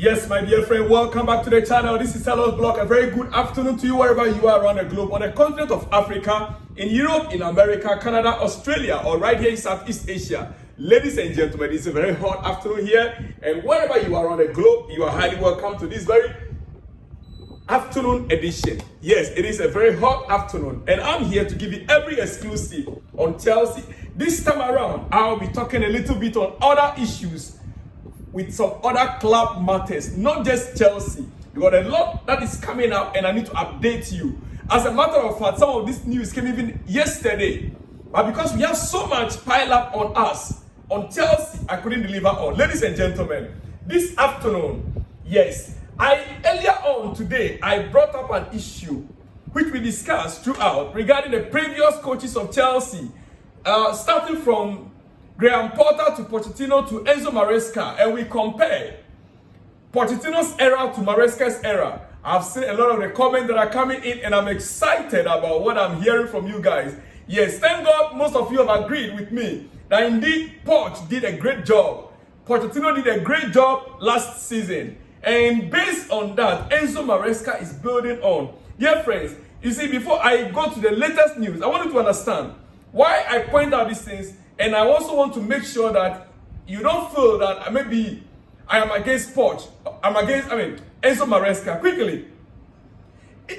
Yes, my dear friend, welcome back to the channel. This is Hello's Blog. A very good afternoon to you wherever you are around the globe, on the continent of Africa, in Europe, in America, Canada, Australia, or right here in Southeast Asia. Ladies and gentlemen, it's a very hot afternoon here, and wherever you are around the globe, you are highly welcome to this very afternoon edition. Yes, it is a very hot afternoon, and I'm here to give you every exclusive on Chelsea. This time around, I'll be talking a little bit on other issues with some other club matters, not just Chelsea. You got a lot that is coming up, and I need to update you. As a matter of fact, some of this news came even yesterday, but because we have so much pile up on us, on Chelsea, I couldn't deliver all. Ladies and gentlemen, this afternoon, yes, earlier on today, I brought up an issue which we discussed throughout regarding the previous coaches of Chelsea, starting from Graham Potter to Pochettino to Enzo Maresca, and we compare Pochettino's era to Maresca's era. I've seen a lot of the comments that are coming in, and I'm excited about what I'm hearing from you guys. Yes, thank God most of you have agreed with me that indeed Poch did a great job. Pochettino did a great job last season, and based on that, Enzo Maresca is building on. Dear friends, you see, before I go to the latest news, I want you to understand why I point out these things. And I also want to make sure that you don't feel that maybe I am against Poch. Enzo Maresca. Quickly,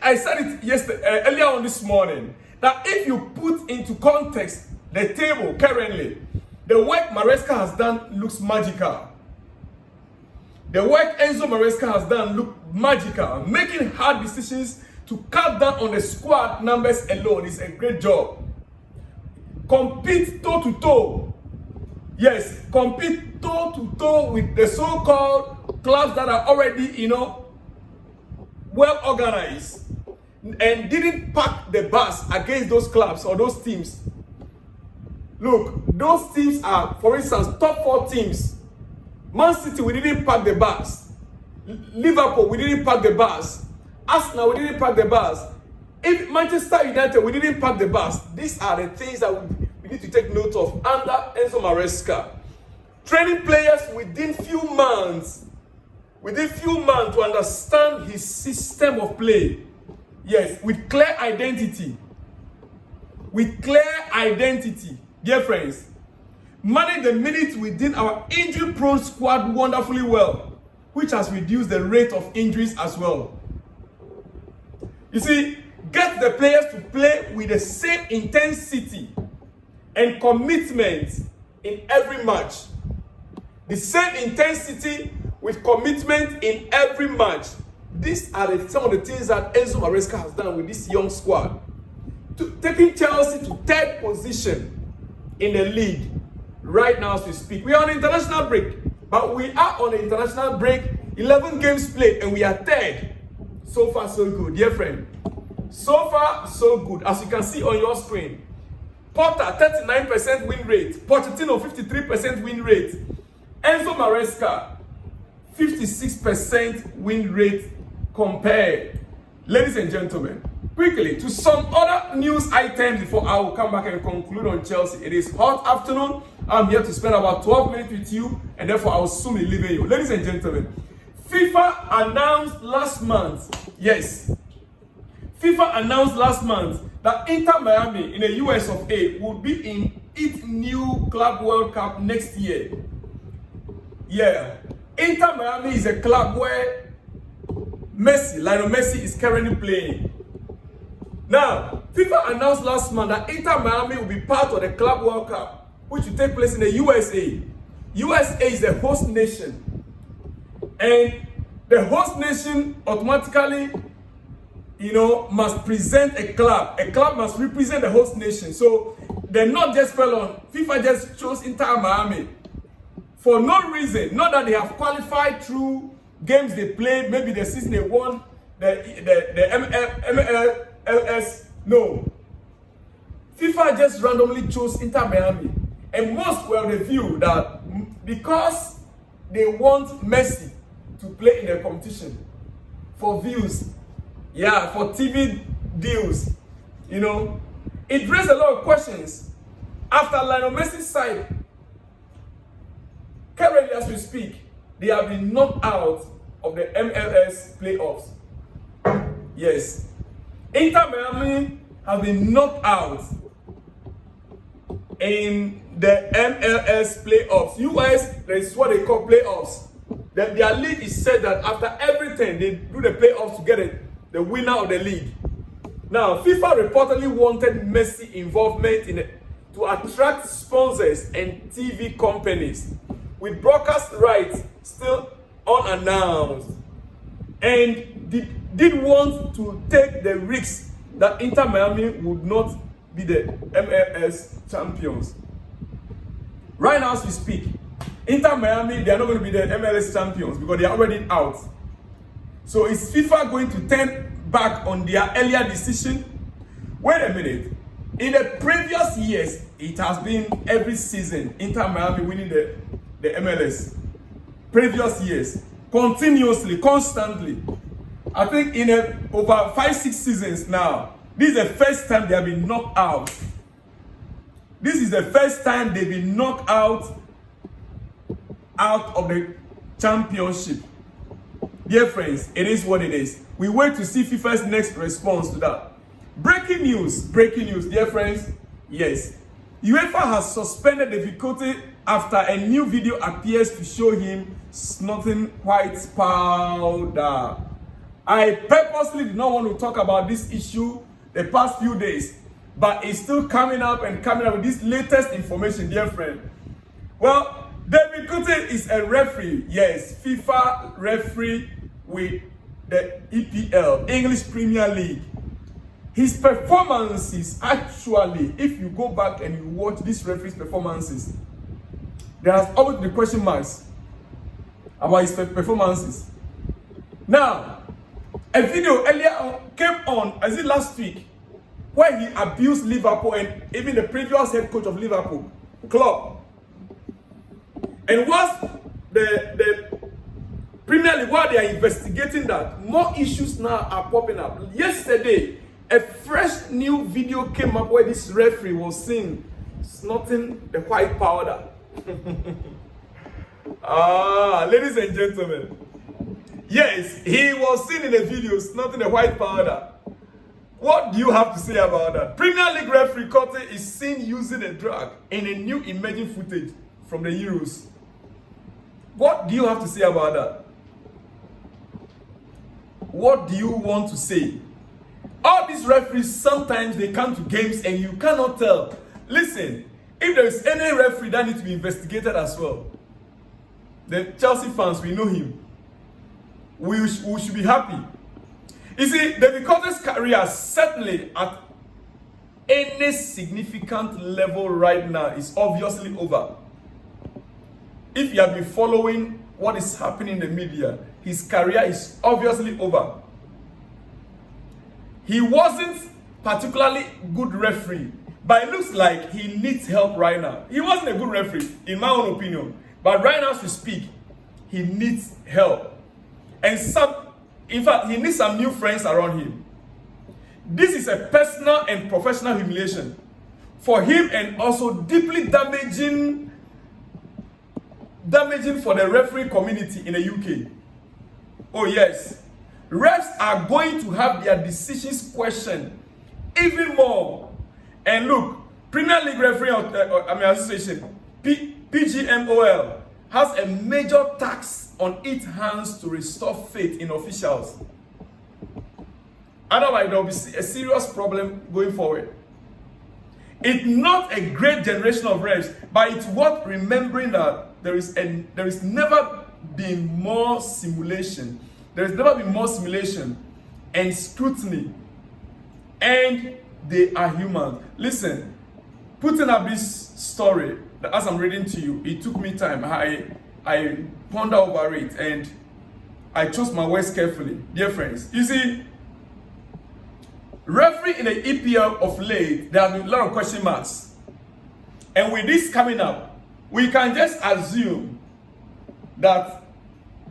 I said it yesterday, earlier on this morning, that if you put into context the table currently, the work Maresca has done looks magical. The work Enzo Maresca has done looks magical. Making hard decisions to cut down on the squad numbers alone is a great job. Compete toe-to-toe. Yes, compete toe-to-toe with the so-called clubs that are already, well organized, and didn't pack the bus against those clubs or those teams. Look, those teams are, for instance, top 4 teams. Man City, we didn't pack the bus. Liverpool, we didn't pack the bus. Arsenal, we didn't pack the bus. If Manchester United, we didn't pack the bus. These are the things that we need to take note of under Enzo Maresca. Training players within few months to understand his system of play. Yes, with clear identity. With clear identity. Dear friends, manage the minutes within our injury-prone squad wonderfully well, which has reduced the rate of injuries as well. You see, get the players to play with the same intensity and commitment in every match. The same intensity with commitment in every match. These are some of the things that Enzo Maresca has done with this young squad. Taking Chelsea to 3rd position in the league right now as we speak. We are on international break, but we are on the international break. 11 games played, and we are 3rd. So far, so good, dear friend. So far, so good. As you can see on your screen, Potter 39% win rate, Pochettino 53% win rate, Enzo Maresca 56% win rate compared. Ladies and gentlemen, quickly to some other news items before I will come back and conclude on Chelsea. It is hot afternoon. I'm here to spend about 12 minutes with you, and therefore I will soon be leaving you. Ladies and gentlemen, FIFA announced last month, yes, FIFA announced last month that Inter Miami in the US of A will be in its new Club World Cup next year. Yeah, Inter Miami is a club where Lionel Messi is currently playing. Now, FIFA announced last month that Inter Miami will be part of the Club World Cup, which will take place in the USA. USA is the host nation, and the host nation automatically must present a club. A club must represent the host nation. So they're not just fell on. FIFA just chose Inter Miami for no reason. Not that they have qualified through games they played, maybe the season they won, the MLS. No. FIFA just randomly chose Inter Miami. And most were of the view that because they want Messi to play in the competition for views, yeah, for TV deals, it raised a lot of questions. After Lionel Messi's side, currently as we speak, they have been knocked out of the MLS playoffs. Yes. Inter Miami has been knocked out in the MLS playoffs. US, that's what they call playoffs. Their league is said that after everything, they do the playoffs to get the winner of the league. Now, FIFA reportedly wanted Messi involvement in it to attract sponsors and TV companies, with broadcast rights still unannounced, and did want to take the risk that Inter Miami would not be the MLS champions. Right now as we speak, Inter Miami, they are not going to be the MLS champions because they are already out. So is FIFA going to turn back on their earlier decision? Wait a minute. In the previous years, it has been every season Inter Miami winning the MLS. Previous years, continuously, constantly. I think in over 5-6 seasons now, this is the first time they have been knocked out. This is the first time they've been knocked out of the championship. Dear friends, it is what it is. We wait to see FIFA's next response to that. Breaking news, dear friends. Yes, UEFA has suspended the Coote after a new video appears to show him snorting white powder. I purposely did not want to talk about this issue the past few days, but it's still coming up with this latest information, dear friend. Well, David Coote is a referee, yes, FIFA referee with the EPL, English Premier League. His performances, actually, if you go back and you watch this referee's performances, there has always been question marks about his performances. Now, a video earlier on came on, as it last week, where he abused Liverpool and even the previous head coach of Liverpool, Klopp. And whilst the Premier League, while they are investigating that, more issues now are popping up. Yesterday, a fresh new video came up where this referee was seen snorting the white powder. Ladies and gentlemen, yes, he was seen in the video snorting the white powder. What do you have to say about that? Premier League referee Coote is seen using a drug in a new emerging footage from the Euros. What do you have to say about that? What do you want to say? All these referees, sometimes they come to games and you cannot tell. Listen, if there is any referee that needs to be investigated as well, the Chelsea fans, we know him. We should be happy. You see, David Coote's career, certainly at any significant level right now, is obviously over. If you have been following what is happening in the media, his career is obviously over. He wasn't particularly good referee, but it looks like he needs help right now. He wasn't a good referee, in my own opinion. But right now, as we speak, he needs help. And in fact, he needs some new friends around him. This is a personal and professional humiliation for him, and also deeply damaging for the referee community in the UK. Oh yes. Refs are going to have their decisions questioned even more. And look, Premier League Referee Association, PGMOL, has a major tax on its hands to restore faith in officials. Otherwise, there will be a serious problem going forward. It's not a great generation of refs, but it's worth remembering that there is never been more simulation. There's never been more simulation and scrutiny, and they are human. Listen, putting up this story, as I'm reading to you, it took me time. I ponder over it and I chose my words carefully. Dear friends, you see, referee in the EPL of late, there have been a lot of question marks. And with this coming up, we can just assume that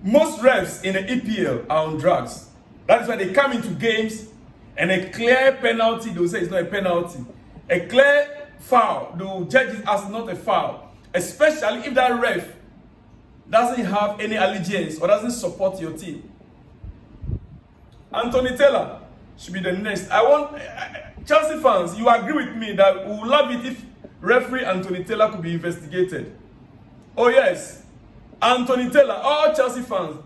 most refs in the EPL are on drugs. That is why they come into games and a clear penalty, they will say it's not a penalty. A clear foul, they will judge it as not a foul. Especially if that ref doesn't have any allegiance or doesn't support your team. Anthony Taylor should be the next. I want Chelsea fans, you agree with me that we would love it if referee Anthony Taylor could be investigated. Oh yes, Anthony Taylor, all Chelsea fans,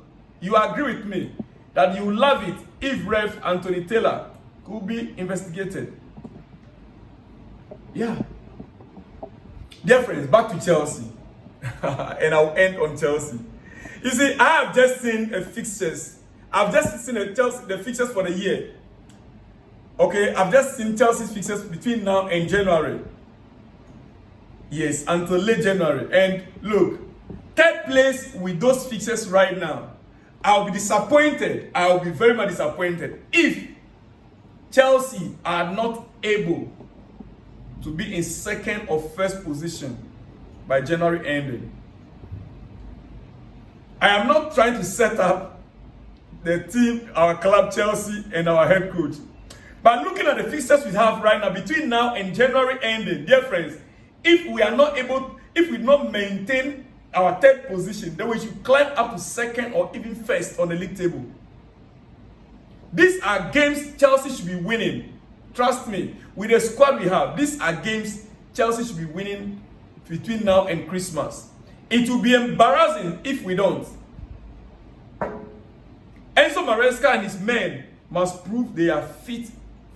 you agree with me that you would love it if ref Anthony Taylor could be investigated. Yeah. Dear friends, back to Chelsea. And I'll end on Chelsea. You see, I have just seen a fixtures. I've just seen the fixtures for the year. Okay, I've just seen Chelsea's fixtures between now and January. Yes, until late January. And look, third place with those fixtures right now, I'll be disappointed. I'll be very much disappointed if Chelsea are not able to be in second or first position by January ending. I am not trying to set up the team, our club Chelsea, and our head coach. But looking at the fixtures we have right now, between now and January ending, dear friends, if we are not able, if we not maintain our third position, then we should climb up to second or even first on the league table. These are games Chelsea should be winning. Trust me, with the squad we have, these are games Chelsea should be winning between now and Christmas. It will be embarrassing if we don't. Enzo Maresca and his men must prove they are fit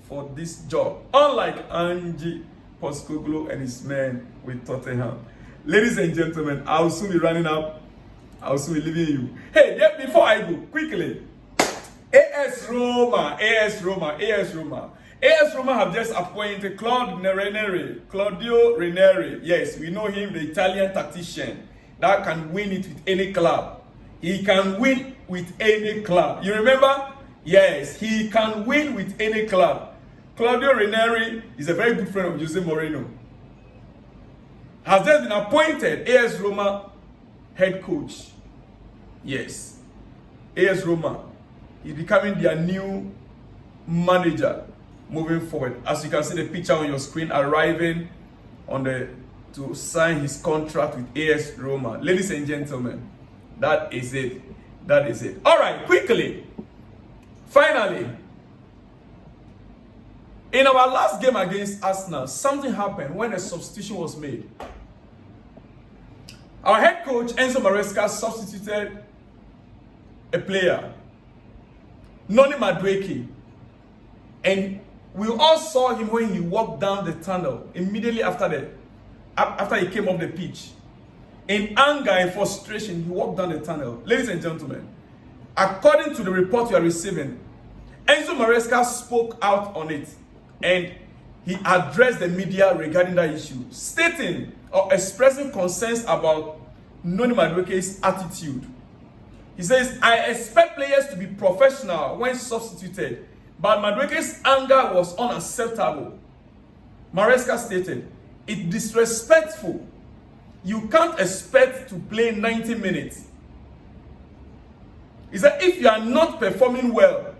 for this job. Unlike Ange Postecoglou and his men with Tottenham. Ladies and gentlemen, I will soon be running up. I will soon be leaving you. Hey, before I go, quickly. AS Roma have just appointed Claudio Ranieri. Yes, we know him, the Italian tactician that can win it with any club. He can win with any club. You remember? Yes, he can win with any club. Claudio Ranieri is a very good friend of Jose Mourinho. Has just been appointed AS Roma head coach. Yes, AS Roma is becoming their new manager moving forward. As you can see the picture on your screen, arriving to sign his contract with AS Roma. Ladies and gentlemen, that is it. That is it. All right, quickly. Finally, in our last game against Arsenal, something happened when a substitution was made. Our head coach, Enzo Maresca, substituted a player, Noni Madueke. And we all saw him when he walked down the tunnel immediately after he came off the pitch. In anger and frustration, he walked down the tunnel. Ladies and gentlemen, according to the report we are receiving, Enzo Maresca spoke out on it and he addressed the media regarding that issue, stating or expressing concerns about Noni Madueke's attitude. He says, I expect players to be professional when substituted, but Madueke's anger was unacceptable. Maresca stated, it's disrespectful. You can't expect to play 90 minutes. He said, if you are not performing well,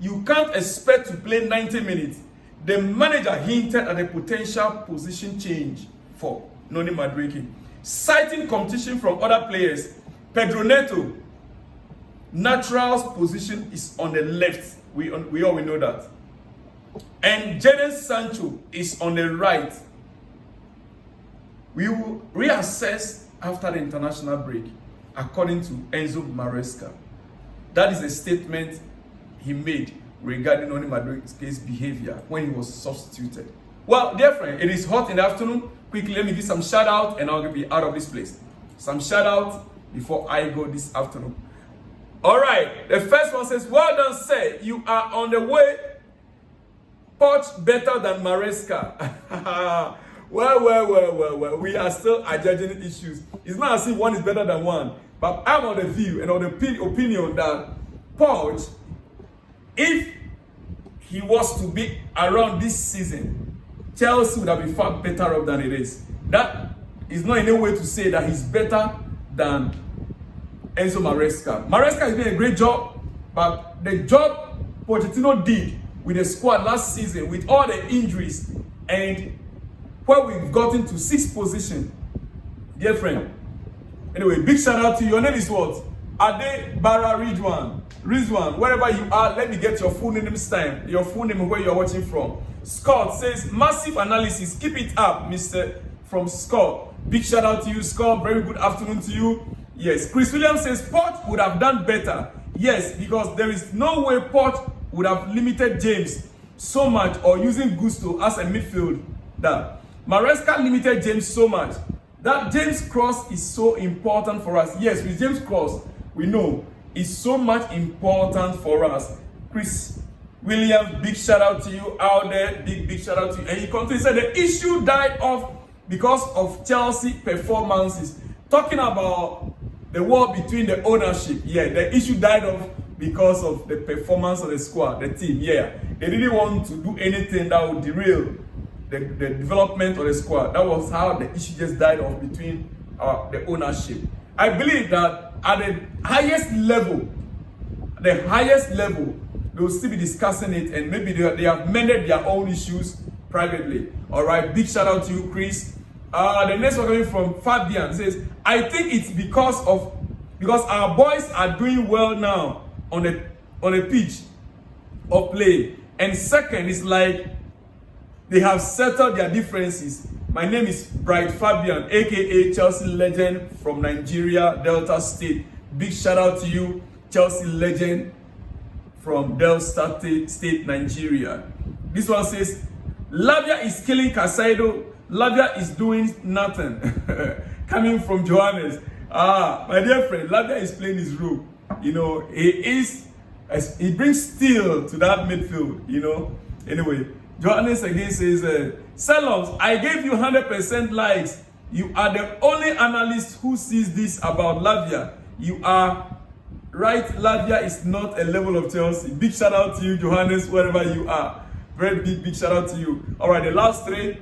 you can't expect to play 90 minutes. The manager hinted at a potential position change for Noni Madueke, citing competition from other players. Pedro Neto, natural position is on the left. We all know that. And Jadon Sancho is on the right. We will reassess after the international break, according to Enzo Maresca. That is a statement he made regarding Noni Madueke's behavior when he was substituted. Well, dear friend, it is hot in the afternoon. Quickly, let me give some shout out and I'll be out of this place. Some shout out before I go this afternoon. All right, the first one says, well done, sir. You are on the way. Poch better than Maresca. Well. We are still adjudging issues. It's not as if one is better than one. But I'm on the view and on the opinion that Poch, if he was to be around this season, Chelsea would have been far better off than it is. That is not in any way to say that he's better than Enzo Maresca. Maresca is doing a great job, but the job Pochettino did with the squad last season, with all the injuries, and where we've gotten to 6th position, dear friend, Anyway, big shout out to you. Your name is what? Ade Bara Rizwan, wherever you are, let me get your full name this time. Your full name where you're watching from. Scott says, massive analysis. Keep it up, Mr. From Scott. Big shout out to you, Scott. Very good afternoon to you. Yes. Chris Williams says, Port would have done better. Yes, because there is no way Port would have limited James so much or using Gusto as a midfielder. Maresca limited James so much. That James Cross is so important for us. Yes, with James Cross, we know it's so much important for us. Chris Williams, big shout out to you out there. Big shout out to you. And he continues, said the issue died off because of Chelsea performances. Talking about the war between the ownership. Yeah, the issue died off because of the performance of the squad, the team. Yeah, they didn't want to do anything that would derail the development of the squad. That was how the issue just died off between the ownership. I believe that at the highest level, they will still be discussing it, and maybe they have mended their own issues privately. All right, big shout out to you, Chris. The next one coming from Fabian says, I think it's because our boys are doing well now on a pitch of play, and second is like they have settled their differences. My name is Bright Fabian, aka Chelsea legend from Nigeria, Delta State. Big shout out to you, Chelsea legend from Delta State, Nigeria. This one says, Lavia is killing Casado. Lavia is doing nothing. Coming from Johannes. My dear friend, Lavia is playing his role. You know, he brings steel to that midfield, you know. Anyway, Johannes again says, Selloffs, I gave you 100% likes. You are the only analyst who sees this about Lavia. You are right, Lavia is not a level of Chelsea. Big shout out to you, Johannes, wherever you are. Very big shout out to you. All right, the last three.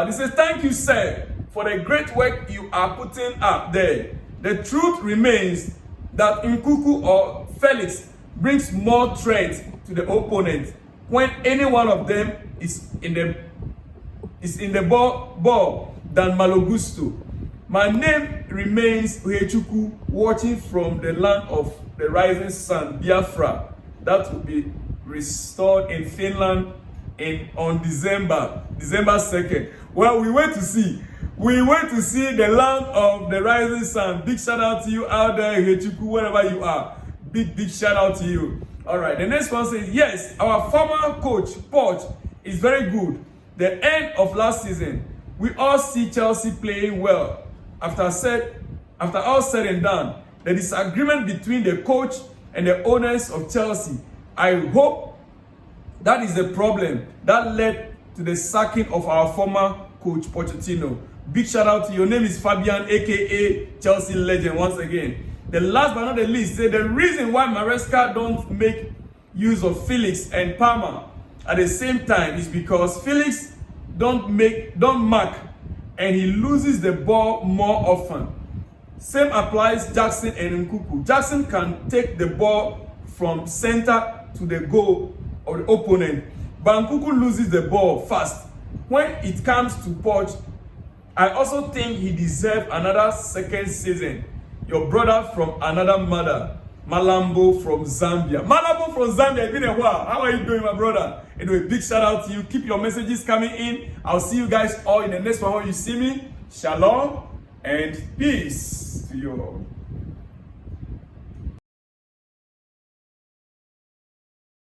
This says, thank you, sir, for the great work you are putting up there. The truth remains that Nkuku or Felix brings more threat to the opponent when any one of them is in the ball than Malogusto. My name remains Uhechuku, watching from the land of the rising sun, Biafra. That will be restored in Finland on December 2nd. Well, we went to see the land of the rising sun. Big shout out to you out there, Uhechuku, wherever you are. Big shout out to you. All right, the next one says, yes, our former coach, Poch, is very good. The end of last season, we all see Chelsea playing well. After all said and done, the disagreement between the coach and the owners of Chelsea, I hope that is the problem that led to the sacking of our former coach, Pochettino. Big shout out to you. Your name is Fabian, aka Chelsea legend, once again. The last but not the least, say the reason why Maresca don't make use of Felix and Palmer at the same time is because Felix don't mark, and he loses the ball more often. Same applies Jackson and Nkuku. Jackson can take the ball from center to the goal of the opponent, but Nkuku loses the ball fast. When it comes to Poch, I also think he deserves another second season. Your brother from another mother, Malambo from Zambia. Malambo from Zambia, it's been a while. How are you doing, my brother? Anyway, big shout out to you. Keep your messages coming in. I'll see you guys all in the next one when you see me. Shalom and peace to you all.